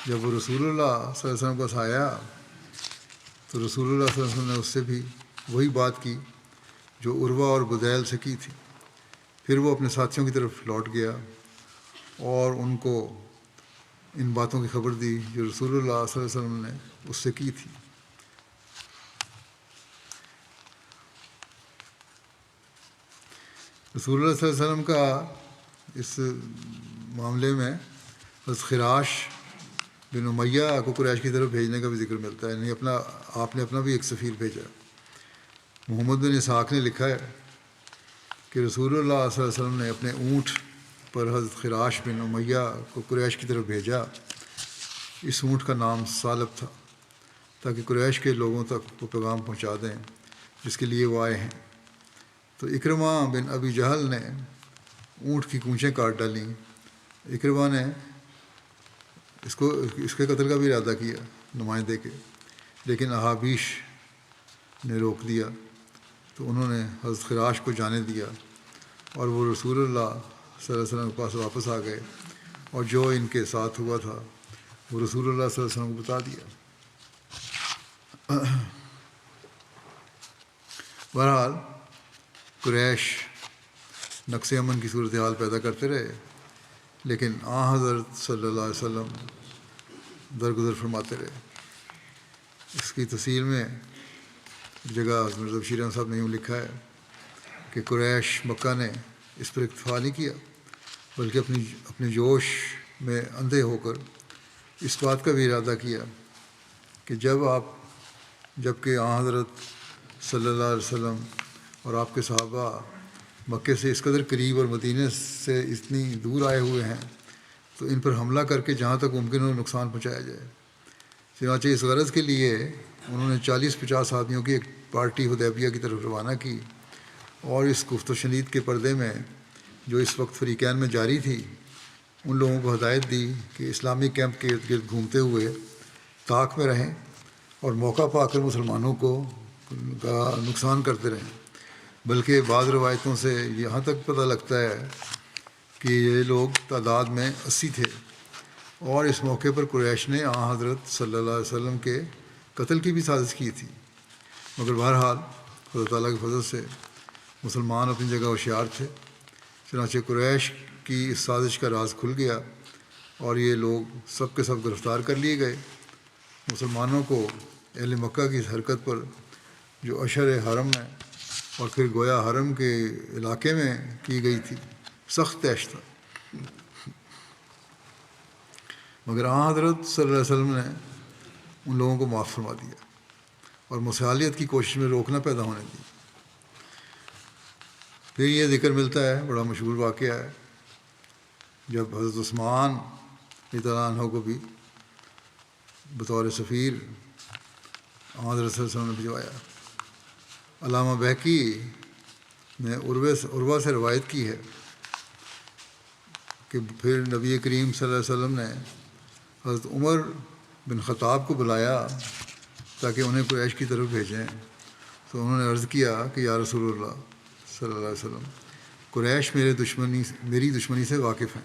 جب وہ رسول اللہ صلی اللہ علیہ وسلم کے پاس آیا تو رسول اللہ صلی اللہ علیہ وسلم نے اس سے بھی وہی بات کی جو عروہ اور بدیل سے کی تھی. پھر وہ اپنے ساتھیوں کی طرف لوٹ گیا اور ان کو ان باتوں کی خبر دی جو رسول اللہ صلی اللہ علیہ وسلم نے اس سے کی تھی. رسول اللہ صلی اللہ علیہ وسلم کا اس معاملے میں حضرت خراش بن امیہ کو قریش کی طرف بھیجنے کا بھی ذکر ملتا ہے. یعنی آپ نے اپنا بھی ایک سفیر بھیجا. محمد بن اسحاق نے لکھا ہے کہ رسول اللہ صلی اللہ علیہ وسلم نے اپنے اونٹ پر حضرت خراش بن امیہ کو قریش کی طرف بھیجا. اس اونٹ کا نام ثعلب تھا تاکہ قریش کے لوگوں تک وہ پیغام پہنچا دیں جس کے لیے وہ آئے ہیں. تو اکرمہ بن ابی جہل نے اونٹ کی کونچیں کاٹ ڈالیں. اکرمہ نے اس کے قتل کا بھی ارادہ کیا نمائندے کے، لیکن احابیش نے روک دیا تو انہوں نے حضرت خراش کو جانے دیا اور وہ رسول اللہ صلی اللہ علیہ وسلم کے پاس واپس آ گئے اور جو ان کے ساتھ ہوا تھا وہ رسول اللہ صلی اللہ علیہ وسلم کو بتا دیا. بہرحال قریش نقص امن کی صورتحال پیدا کرتے رہے، لیکن حضرت صلی اللہ علیہ وسلم درگزر فرماتے رہے. اس کی تفصیل میں جگہ مرزا بشیر احمد صاحب نے یوں لکھا ہے کہ قریش مکہ نے اس پر اکتفا نہیں کیا بلکہ اپنے جوش میں اندھے ہو کر اس بات کا بھی ارادہ کیا کہ جب کہ حضرت صلی اللہ علیہ وسلم اور آپ کے صحابہ مکے سے اس قدر قریب اور مدینے سے اتنی دور آئے ہوئے ہیں تو ان پر حملہ کر کے جہاں تک ممکن ہو نقصان پہنچایا جائے. چنانچہ اس غرض کے لیے انہوں نے 40-50 آدمیوں کی ایک پارٹی حدیبیہ کی طرف روانہ کی اور اس گفت و شنید کے پردے میں جو اس وقت فریقین میں جاری تھی ان لوگوں کو ہدایت دی کہ اسلامی کیمپ کے ارد گرد گھومتے ہوئے طاق میں رہیں اور موقع پا کر مسلمانوں کو کا نقصان کرتے رہیں. بلکہ بعض روایتوں سے یہاں تک پتہ لگتا ہے کہ یہ لوگ تعداد میں 80 تھے اور اس موقع پر قریش نے حضرت صلی اللہ علیہ وسلم کے قتل کی بھی سازش کی تھی. مگر بہرحال خدا تعالیٰ کے فضل سے مسلمان اپنی جگہ ہوشیار تھے. چنانچہ قریش کی اس سازش کا راز کھل گیا اور یہ لوگ سب کے سب گرفتار کر لیے گئے. مسلمانوں کو اہل مکہ کی اس حرکت پر جو اشر حرم ہے اور پھر گویا حرم کے علاقے میں کی گئی تھی سخت طیش تھا. مگر حضرت صلی اللہ علیہ وسلم نے ان لوگوں کو معاف فرما دیا اور مصالحت کی کوشش میں روک نہ پیدا ہونے دی. پھر یہ ذکر ملتا ہے، بڑا مشہور واقعہ ہے، جب حضرت عثمان رضی اللہ عنہ کو بھی بطور سفیر حضرت صلی اللہ علیہ وسلم نے بھجوایا. علامہ بہقی نے عروہ سے روایت کی ہے کہ پھر نبی کریم صلی اللہ علیہ وسلم نے حضرت عمر بن خطاب کو بلایا تاکہ انہیں قریش کی طرف بھیجیں. تو انہوں نے عرض کیا کہ یا رسول اللہ صلی اللہ علیہ وسلم، قریش میری دشمنی سے واقف ہیں،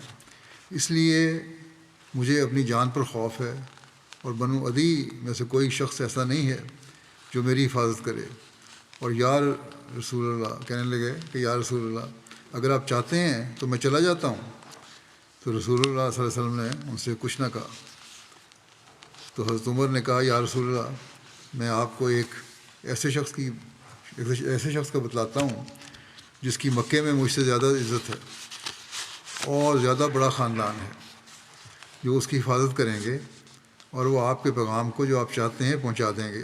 اس لیے مجھے اپنی جان پر خوف ہے اور بنو عدی میں سے کوئی شخص ایسا نہیں ہے جو میری حفاظت کرے. اور یا رسول اللہ کہنے لگے کہ یا رسول اللہ اگر آپ چاہتے ہیں تو میں چلا جاتا ہوں. تو رسول اللہ صلی اللہ علیہ وسلم نے ان سے کچھ نہ کہا. تو حضرت عمر نے کہا یا رسول اللہ میں آپ کو ایک ایسے شخص کا بتلاتا ہوں جس کی مکے میں مجھ سے زیادہ عزت ہے اور زیادہ بڑا خاندان ہے، جو اس کی حفاظت کریں گے اور وہ آپ کے پیغام کو جو آپ چاہتے ہیں پہنچا دیں گے.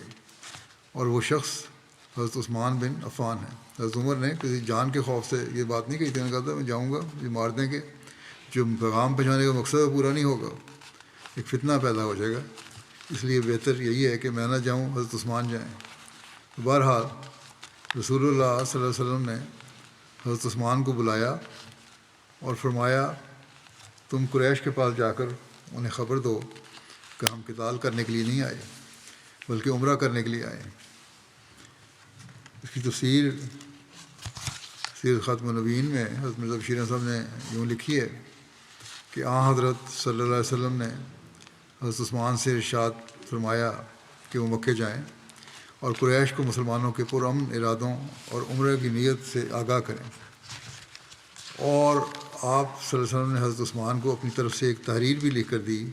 اور وہ شخص حضرت عثمان بن عفان ہے. حضرت عمر نے کسی جان کے خوف سے یہ بات نہیں کہی تھی. انہوں نے کہا تھا میں جاؤں گا یہ مار دیں گے، جو پیغام پہنچانے کا مقصد پورا نہیں ہوگا، ایک فتنہ پیدا ہو جائے گا. اس لیے بہتر یہی ہے کہ میں نہ جاؤں، حضرت عثمان جائیں۔ تو بہرحال رسول اللہ صلی اللہ علیہ وسلم نے حضرت عثمان کو بلایا اور فرمایا تم قریش کے پاس جا کر انہیں خبر دو کہ ہم قتال کرنے کے لیے نہیں آئے بلکہ عمرہ کرنے کے لیے آئے۔ اس کی تفسیر سیرت ختم النبیین میں حضرت مرزا بشیر احمد صاحب نے یوں لکھی ہے کہ حضرت صلی اللہ علیہ وسلم نے حضرت عثمان سے ارشاد فرمایا کہ وہ مکے جائیں اور قریش کو مسلمانوں کے پرامن ارادوں اور عمرہ کی نیت سے آگاہ کریں، اور آپ صلی اللہ علیہ وسلم نے حضرت عثمان کو اپنی طرف سے ایک تحریر بھی لکھ کر دی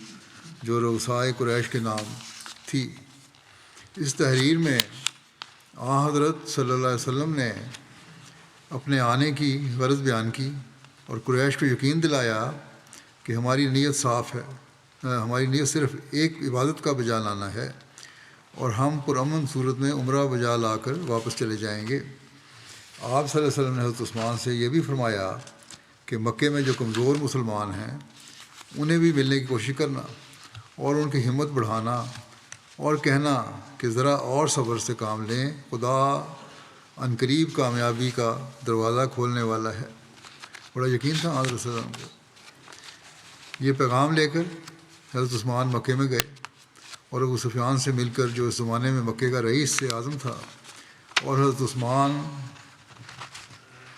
جو رؤسائے قریش کے نام تھی۔ اس تحریر میں حضرت صلی اللہ علیہ وسلم نے اپنے آنے کی غرض بیان کی اور قریش کو یقین دلایا کہ ہماری نیت صاف ہے، ہماری نیت صرف ایک عبادت کا بجا لانا ہے اور ہم پرامن صورت میں عمرہ بجا لا کر واپس چلے جائیں گے۔ آپ صلی اللہ علیہ وسلم نے حضرت عثمان سے یہ بھی فرمایا کہ مکے میں جو کمزور مسلمان ہیں انہیں بھی ملنے کی کوشش کرنا اور ان کی ہمت بڑھانا اور کہنا کہ ذرا اور صبر سے کام لیں، خدا عنقریب کامیابی کا دروازہ کھولنے والا ہے۔ بڑا یقین تھا حضرت صلی اللہ علیہ وسلم کو۔ یہ پیغام لے کر حضرت عثمان مکے میں گئے اور ابو سفیان سے مل کر جو اس زمانے میں مکے کا رئیس اعظم تھا اور حضرت عثمان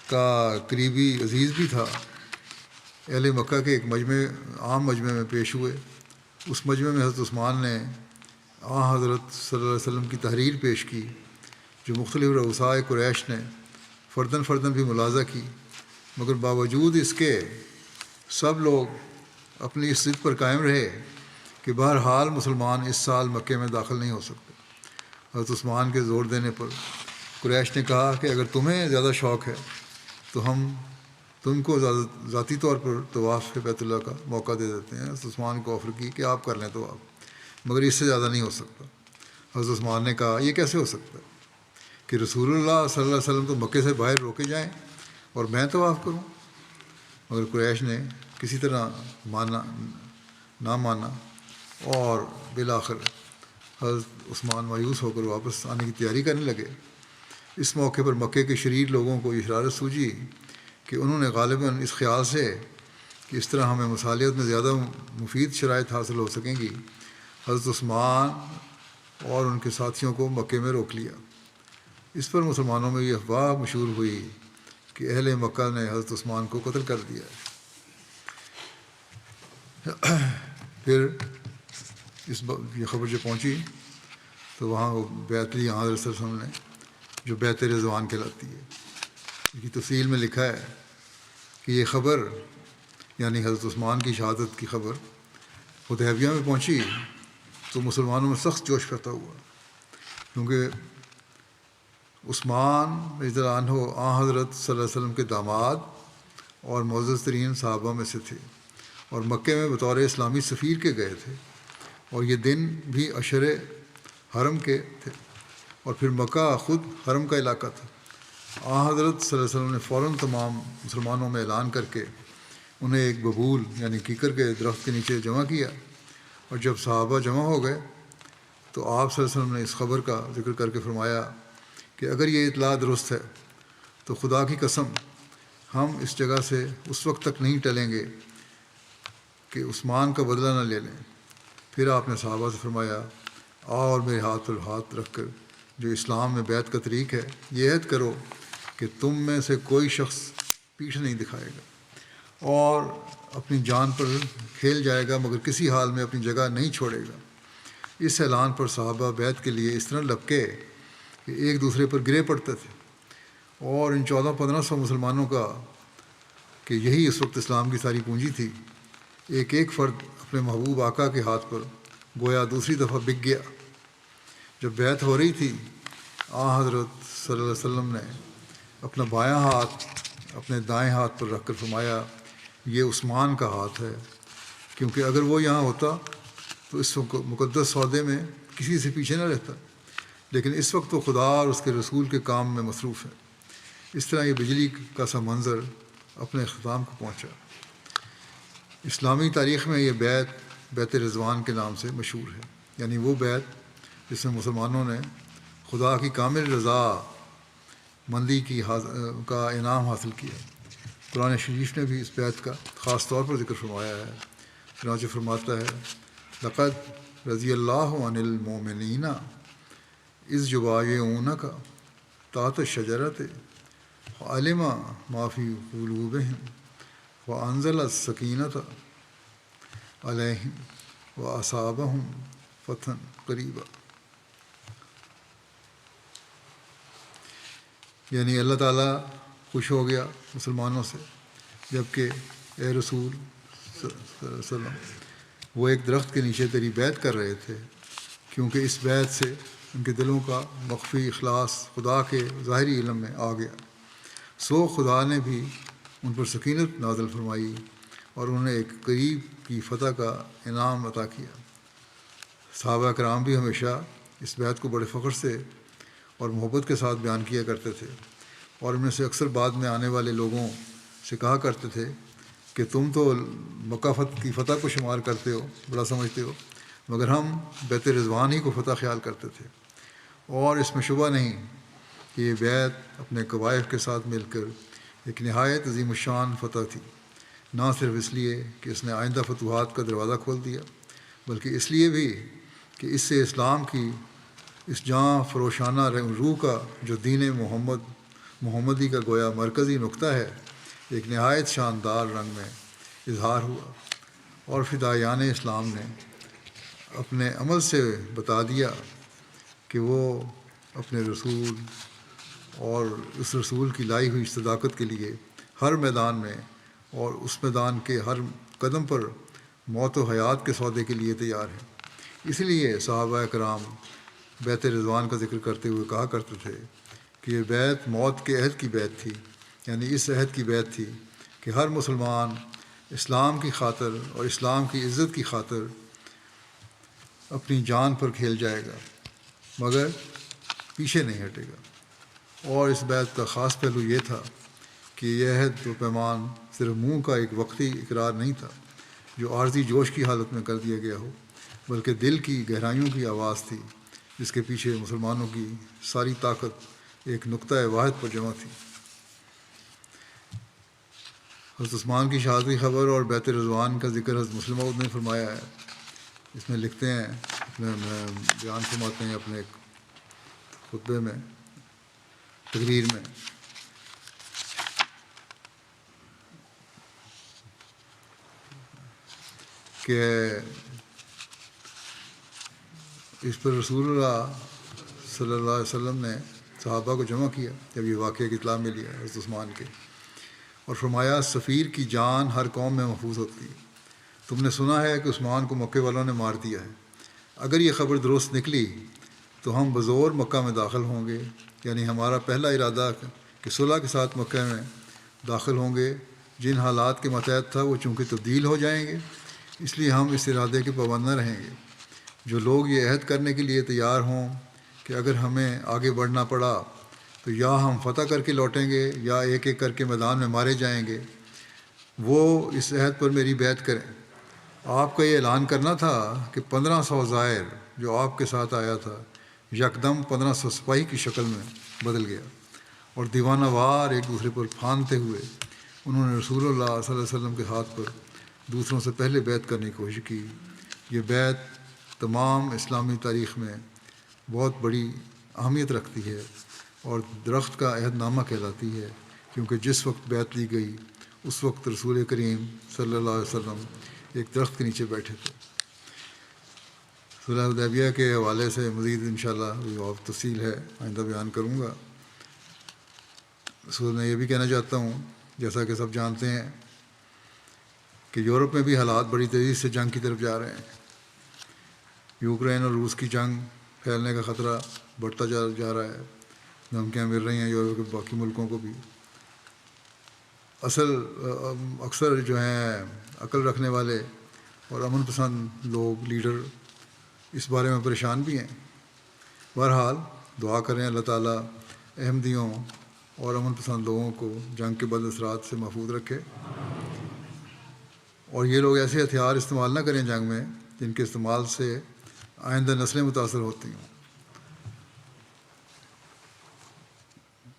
کا قریبی عزیز بھی تھا، اہل مکہ کے ایک عام مجمع میں پیش ہوئے۔ اس مجمع میں حضرت عثمان نے حضرت صلی اللہ علیہ وسلم کی تحریر پیش کی جو مختلف رؤسائے قریش نے فرداً فرداً بھی ملاحظہ کی، مگر باوجود اس کے سب لوگ اپنی اس ضد پر قائم رہے کہ بہرحال مسلمان اس سال مکے میں داخل نہیں ہو سکتے۔ حضرت عثمان کے زور دینے پر قریش نے کہا کہ اگر تمہیں زیادہ شوق ہے تو ہم تم کو ذاتی طور پر طواف بیت اللہ کا موقع دے دیتے ہیں۔ حضرت عثمان کو آفر کی کہ آپ کر لیں طواف، مگر اس سے زیادہ نہیں ہو سکتا۔ حضرت عثمان نے کہا یہ کیسے ہو سکتا ہے کہ رسول اللہ صلی اللہ علیہ وسلم تو مکے سے باہر روکے جائیں اور میں طواف کروں؟ مگر قریش نے کسی طرح نہ مانا اور بالآخر حضرت عثمان مایوس ہو کر واپس آنے کی تیاری کرنے لگے۔ اس موقع پر مکے کے شریر لوگوں کو یہ شرارت سوجی کہ انہوں نے غالباً اس خیال سے کہ اس طرح ہمیں مصالحت میں زیادہ مفید شرائط حاصل ہو سکیں گی، حضرت عثمان اور ان کے ساتھیوں کو مکے میں روک لیا۔ اس پر مسلمانوں میں یہ افواہ مشہور ہوئی کہ اہل مکہ نے حضرت عثمان کو قتل کر دیا۔ پھر یہ خبر جو پہنچی تو وہاں وہ بیعت لی حضرت صلی اللہ علیہ وسلم نے جو بیعت رضوان کہلاتی ہے۔ اس کی تفصیل میں لکھا ہے کہ یہ خبر یعنی حضرت عثمان کی شہادت کی خبر حدیبیہ میں پہنچی تو مسلمانوں میں سخت جوش پیدا ہوا، کیونکہ عثمان رضی اللہ عنہ حضرت صلی اللہ علیہ وسلم کے داماد اور معزز ترین صحابہ میں سے تھے اور مکے میں بطور اسلامی سفیر کے گئے تھے، اور یہ دن بھی عشر حرم کے تھے اور پھر مکہ خود حرم کا علاقہ تھا۔ حضرت صلی اللہ علیہ وسلم نے فوراً تمام مسلمانوں میں اعلان کر کے انہیں ایک ببول یعنی کیکر کے درخت کے نیچے جمع کیا، اور جب صحابہ جمع ہو گئے تو آپ صلی اللہ علیہ وسلم نے اس خبر کا ذکر کر کے فرمایا کہ اگر یہ اطلاع درست ہے تو خدا کی قسم ہم اس جگہ سے اس وقت تک نہیں ٹلیں گے کہ عثمان کا بدلہ نہ لے لیں۔ پھر آپ نے صحابہ سے فرمایا آؤ اور میرے ہاتھ پر ہاتھ رکھ کر جو اسلام میں بیعت کا طریق ہے یہ عہد کرو کہ تم میں سے کوئی شخص پیٹھ نہیں دکھائے گا اور اپنی جان پر کھیل جائے گا مگر کسی حال میں اپنی جگہ نہیں چھوڑے گا۔ اس اعلان پر صحابہ بیعت کے لیے اس طرح لپکے کہ ایک دوسرے پر گرے پڑتے تھے، اور ان 1400-1500 مسلمانوں کا کہ یہی اس وقت اسلام کی ساری پونجی تھی، ایک ایک فرد اپنے محبوب آقا کے ہاتھ پر گویا دوسری دفعہ بک گیا۔ جب بیعت ہو رہی تھی حضرت صلی اللہ علیہ وسلم نے اپنا بایاں ہاتھ اپنے دائیں ہاتھ پر رکھ کر فرمایا یہ عثمان کا ہاتھ ہے، کیونکہ اگر وہ یہاں ہوتا تو اس مقدس سودے میں کسی سے پیچھے نہ رہتا، لیکن اس وقت تو خدا اور اس کے رسول کے کام میں مصروف ہے۔ اس طرح یہ بجلی کا سا منظر اپنے اختتام کو پہنچا۔ اسلامی تاریخ میں یہ بیعت رضوان کے نام سے مشہور ہے۔ یعنی وہ بیعت جس میں مسلمانوں نے خدا کی کامل رضا مندی کا انعام حاصل کیا۔ قرآن شریف نے بھی اس بیعت کا خاص طور پر ذکر فرمایا ہے، چنانچہ فرماتا ہے لقد رضی اللہ عن المؤمنین اذ یبایعونک تحت الشجرۃ فعلم ما فی قلوبہم وانزل السکینۃ علیہم واصابہم فتحا قریبا۔ یعنی اللہ تعالیٰ خوش ہو گیا مسلمانوں سے، جبکہ اے رسول صلی اللہ علیہ وسلم وہ ایک درخت کے نیچے تیری بیعت کر رہے تھے، کیونکہ اس بیعت سے ان کے دلوں کا مخفی اخلاص خدا کے ظاہری علم میں آ گیا، سو خدا نے بھی ان پر سکینت نازل فرمائی اور انہیں ایک قریب کی فتح کا انعام عطا کیا۔ صحابہ کرام بھی ہمیشہ اس بیعت کو بڑے فخر سے اور محبت کے ساتھ بیان کیا کرتے تھے، اور ان میں سے اکثر بعد میں آنے والے لوگوں سے کہا کرتے تھے کہ تم تو مکہ کی فتح کو شمار کرتے ہو، بڑا سمجھتے ہو، مگر ہم بیت رضوان ہی کو فتح خیال کرتے تھے۔ اور اس میں شبہ نہیں کہ یہ بیعت اپنے قبائل کے ساتھ مل کر ایک نہایت عظیم الشان فتح تھی، نہ صرف اس لیے کہ اس نے آئندہ فتوحات کا دروازہ کھول دیا، بلکہ اس لیے بھی کہ اس سے اسلام کی اس جاں فروشانہ روح کا جو دین محمدی کا گویا مرکزی نقطہ ہے، ایک نہایت شاندار رنگ میں اظہار ہوا، اور فدائیان اسلام نے اپنے عمل سے بتا دیا کہ وہ اپنے رسول اور اس رسول کی لائی ہوئی صداقت کے لیے ہر میدان میں اور اس میدان کے ہر قدم پر موت و حیات کے سودے کے لیے تیار ہیں۔ اس لیے صحابہ کرام بیت رضوان کا ذکر کرتے ہوئے کہا کرتے تھے کہ یہ بیعت موت کے عہد کی بیعت تھی، یعنی اس عہد کی بیعت تھی کہ ہر مسلمان اسلام کی خاطر اور اسلام کی عزت کی خاطر اپنی جان پر کھیل جائے گا مگر پیچھے نہیں ہٹے گا۔ اور اس بیعت کا خاص پہلو یہ تھا کہ یہ عہد و پیمان صرف منہ کا ایک وقتی اقرار نہیں تھا جو عارضی جوش کی حالت میں کر دیا گیا ہو، بلکہ دل کی گہرائیوں کی آواز تھی جس کے پیچھے مسلمانوں کی ساری طاقت ایک نقطۂ واحد پر جمع تھی۔ حضرت عثمان کی شہادت کی خبر اور بیت رضوان کا ذکر حضرت مسلم موعود نے فرمایا ہے۔ اس میں لکھتے ہیں، اپنے بیان فرماتے ہیں اپنے خطبے میں، تقریر میں، کہ اس پر رسول اللہ صلی اللہ علیہ وسلم نے صحابہ کو جمع کیا جب یہ واقعہ کی اطلاع ملی ہے حضرت عثمان کے، اور فرمایا سفیر کی جان ہر قوم میں محفوظ ہوتی ہے، تم نے سنا ہے کہ عثمان کو مکے والوں نے مار دیا ہے، اگر یہ خبر درست نکلی تو ہم بزور مکہ میں داخل ہوں گے، یعنی ہمارا پہلا ارادہ کہ صلح کے ساتھ مکہ میں داخل ہوں گے، جن حالات کے ماتحت تھا وہ چونکہ تبدیل ہو جائیں گے، اس لیے ہم اس ارادے کے پابند نہ رہیں گے۔ جو لوگ یہ عہد کرنے کے لیے تیار ہوں کہ اگر ہمیں آگے بڑھنا پڑا تو یا ہم فتح کر کے لوٹیں گے یا ایک ایک کر کے میدان میں مارے جائیں گے، وہ اس عہد پر میری بیعت کریں۔ آپ کا یہ اعلان کرنا تھا کہ 1500 زائر جو آپ کے ساتھ آیا تھا یکدم 1500 سپاہی کی شکل میں بدل گیا، اور دیوانہ وار ایک دوسرے پر پھاندتے ہوئے انہوں نے رسول اللہ صلی اللہ علیہ وسلم کے ہاتھ پر دوسروں سے پہلے بیعت کرنے کی کوشش کی۔ یہ بیعت تمام اسلامی تاریخ میں بہت بڑی اہمیت رکھتی ہے اور درخت کا عہد نامہ کہلاتی ہے، کیونکہ جس وقت بیعت لی گئی اس وقت رسول کریم صلی اللہ علیہ وسلم ایک درخت کے نیچے بیٹھے تھے۔ صلح حدیبیہ کے حوالے سے مزید انشاءاللہ اور تفصیل ہے، آئندہ بیان کروں گا۔ میں یہ بھی کہنا چاہتا ہوں، جیسا کہ سب جانتے ہیں کہ یورپ میں بھی حالات بڑی تیزی سے جنگ کی طرف جا رہے ہیں۔ یوکرین اور روس کی جنگ پھیلنے کا خطرہ بڑھتا جا رہا ہے، دھمکیاں مل رہی ہیں یورپ کے باقی ملکوں کو بھی۔ اکثر جو ہیں عقل رکھنے والے اور امن پسند لوگ، لیڈر، اس بارے میں پریشان بھی ہیں۔ بہرحال دعا کریں اللہ تعالیٰ احمدیوں اور امن پسند لوگوں کو جنگ کے بد اثرات سے محفوظ رکھے، اور یہ لوگ ایسے ہتھیار استعمال نہ کریں جنگ میں جن کے استعمال سے آئندہ نسلیں متاثر ہوتی ہوں.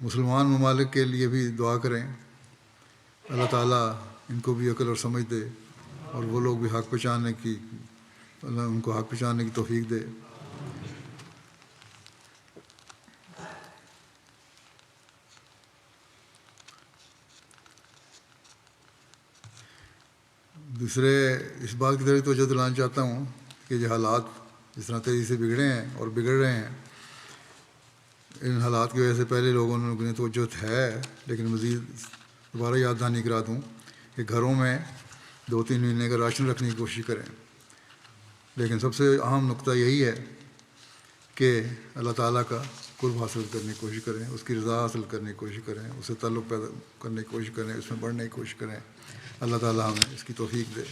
مسلمان ممالک کے لیے بھی دعا کریں، اللہ تعالیٰ ان کو بھی عقل اور سمجھ دے، اور وہ لوگ بھی حق پہچاننے کی، اللہ ان کو حق پہچاننے کی توفیق دے. دوسرے اس بات کی طرف توجہ دلانا چاہتا ہوں کہ یہ حالات جس طرح تیزی سے بگڑے ہیں اور بگڑ رہے ہیں، ان حالات کی وجہ سے پہلے لوگوں نے توجہ ہے، لیکن مزید دوبارہ یاد دہانی کرا دوں کہ گھروں میں 2-3 مہینے کا راشن رکھنے کی کوشش کریں. لیکن سب سے اہم نقطہ یہی ہے کہ اللہ تعالیٰ کا قرب حاصل کرنے کی کوشش کریں، اس کی رضا حاصل کرنے کی کوشش کریں، اس سے تعلق پیدا کرنے کی کوشش کریں، اس میں بڑھنے کی کوشش کریں. اللہ تعالیٰ ہمیں اس کی توفیق دے.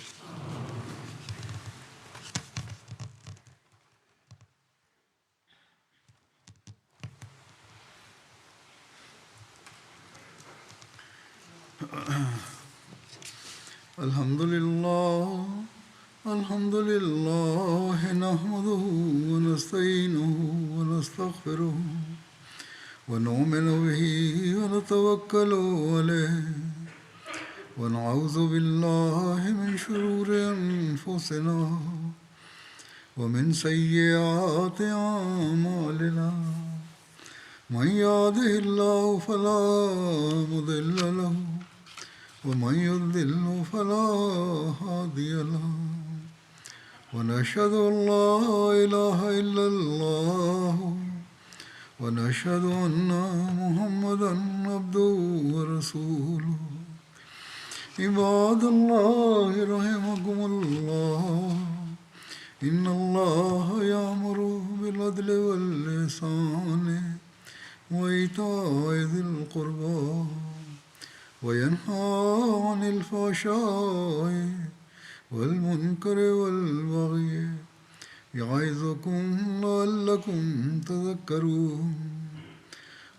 الحمد للہ نحمدہ ونستعینہ ونستغفرہ ونؤمن بہ ونتوکل علیہ ونعوذ باللہ من شرور انفسنا ومن سیئات اعمالنا من یہدہ اللہ فلا مضل لہ ومن يضلل فلا هادي له ونشهد أن لا إله إلا الله ونشهد أن محمدا عبده ورسوله. عباد الله رحمكم الله إن الله يأمر بالعدل والإحسان وإيتاء ذي القربى وينهى عن الفحشاء والمنكر والبغي يعظكم لعلكم تذكرون.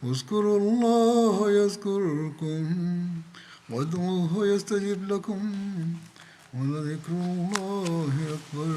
اذكروا الله يذكركم وادعوه يستجب لكم ولذكر الله أكبر.